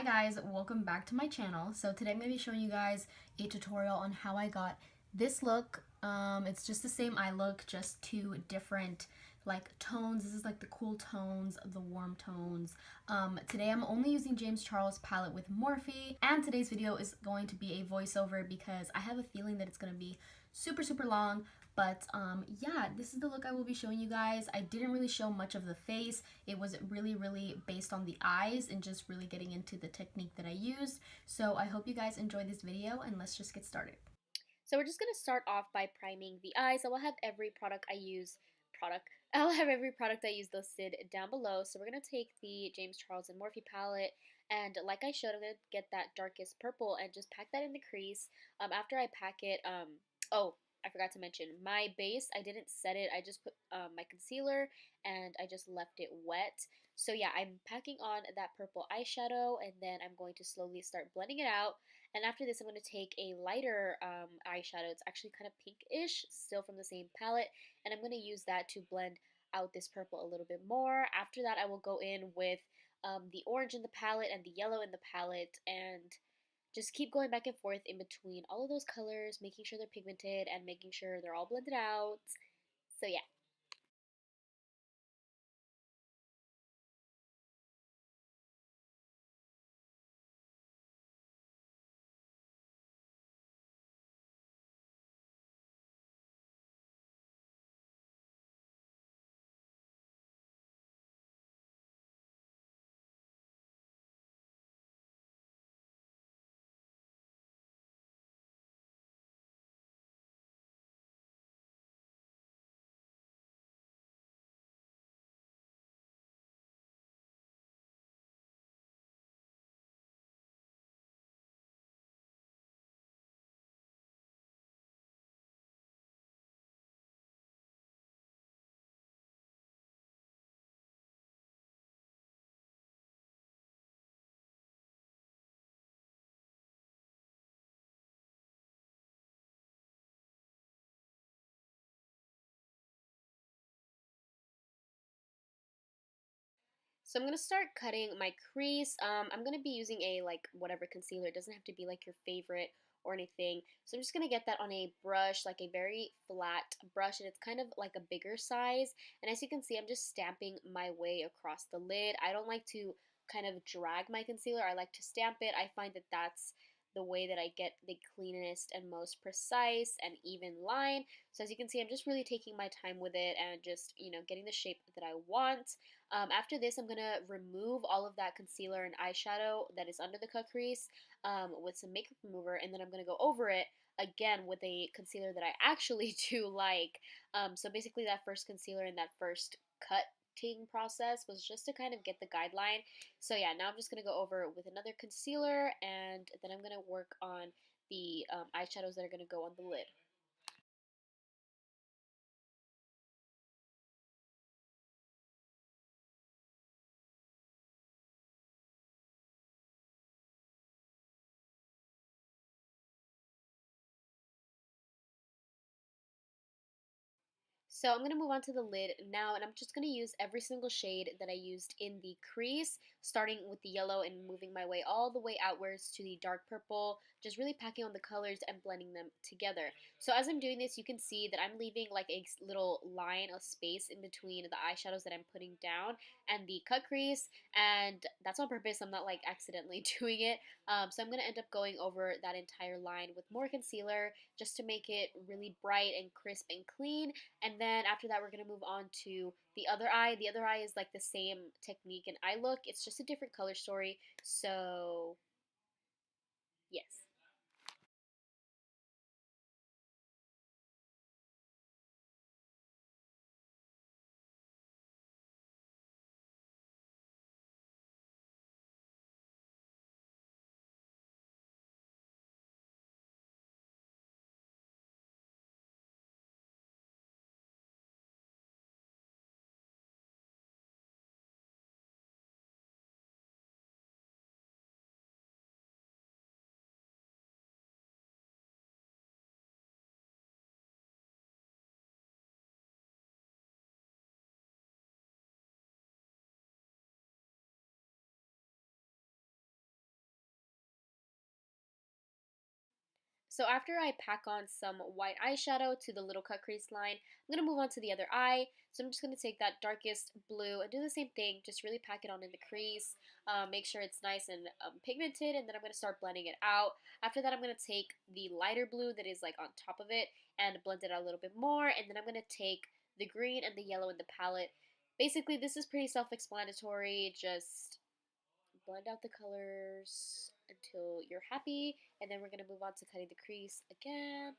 Hi guys, welcome back to my channel. So today I'm going to be showing you guys a tutorial on how I got this look. It's just the same eye look, just two different like tones. This is like the cool tones, the warm tones. Today I'm only using James Charles palette with Morphe, and today's video is going to be a voiceover because I have a feeling that it's going to be super long. But yeah, this is the look I will be showing you guys. I didn't really show much of the face. It was really based on the eyes and just really getting into the technique that I used. So I hope you guys enjoy this video, and let's just get started. So we're just going to start off by priming the eyes. I will have every product I use listed down below. So we're going to take the James Charles and Morphe palette, and like I showed, I'm going to get that darkest purple and just pack that in the crease. After I pack it, oh, I forgot to mention, my base, I didn't set it. I just put my concealer and I just left it wet. So yeah, I'm packing on that purple eyeshadow, and then I'm going to slowly start blending it out. And after this, I'm going to take a lighter eyeshadow. It's actually kind of pinkish, still from the same palette, and I'm going to use that to blend out this purple a little bit more. After that, I will go in with the orange in the palette and the yellow in the palette, and just keep going back and forth in between all of those colors, making sure they're pigmented and making sure they're all blended out. So yeah. So I'm going to start cutting my crease. I'm going to be using a like whatever concealer. It doesn't have to be like your favorite or anything. So I'm just going to get that on a brush, like a very flat brush, and it's kind of like a bigger size. And as you can see, I'm just stamping my way across the lid. I don't like to kind of drag my concealer. I like to stamp it. I find that that's the way that I get the cleanest and most precise and even line. So as you can see, I'm just really taking my time with it and just, getting the shape that I want. After this, I'm going to remove all of that concealer and eyeshadow that is under the cut crease with some makeup remover, and then I'm going to go over it again with a concealer that I actually do like. So basically that first concealer and that first cutting process was just to kind of get the guideline. So yeah, now I'm just going to go over it with another concealer, and then I'm going to work on the eyeshadows that are going to go on the lid. So I'm going to move on to the lid now, and I'm just going to use every single shade that I used in the crease, starting with the yellow and moving my way all the way outwards to the dark purple, just really packing on the colors and blending them together. So as I'm doing this, you can see that I'm leaving like a little line of space in between the eyeshadows that I'm putting down and the cut crease, and that's on purpose. I'm not like accidentally doing it. So I'm going to end up going over that entire line with more concealer just to make it really bright and crisp and clean. And then after that, we're going to move on to the other eye. The other eye is like the same technique and eye look. It's just a different color story. So, yes. So after I pack on some white eyeshadow to the little cut crease line, I'm going to move on to the other eye. So I'm just going to take that darkest blue and do the same thing, just really pack it on in the crease, make sure it's nice and pigmented, and then I'm going to start blending it out. After that, I'm going to take the lighter blue that is like on top of it and blend it out a little bit more, and then I'm going to take the green and the yellow in the palette. Basically, this is pretty self-explanatory, just blend out the colors until you're happy, and then we're going to move on to cutting the crease again.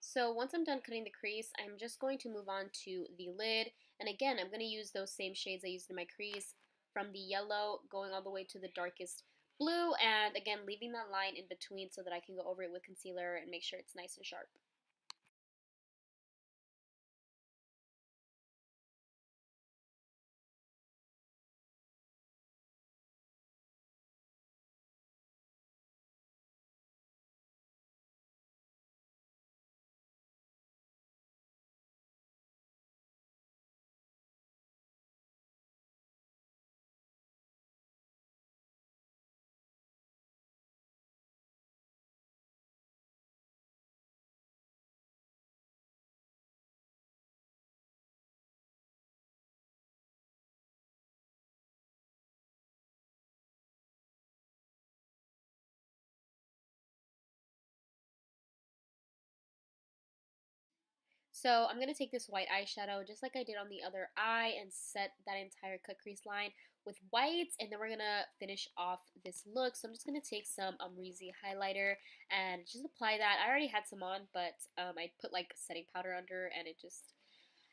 So once I'm done cutting the crease, I'm just going to move on to the lid. And again, I'm going to use those same shades I used in my crease, from the yellow going all the way to the darkest blue, and again, leaving that line in between so that I can go over it with concealer and make sure it's nice and sharp. So I'm going to take this white eyeshadow, just like I did on the other eye, and set that entire cut crease line with white, and then we're going to finish off this look. So I'm just going to take some Reezy highlighter and just apply that. I already had some on, but I put like setting powder under, and it just...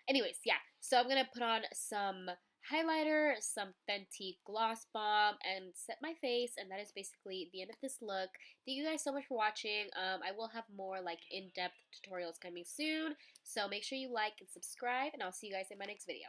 Anyways, yeah. So I'm going to put on some highlighter, some Fenty Gloss Bomb, and set my face, and that is basically the end of this look. Thank you guys so much for watching. I will have more like in-depth tutorials coming soon, so make sure you like and subscribe, and I'll see you guys in my next video.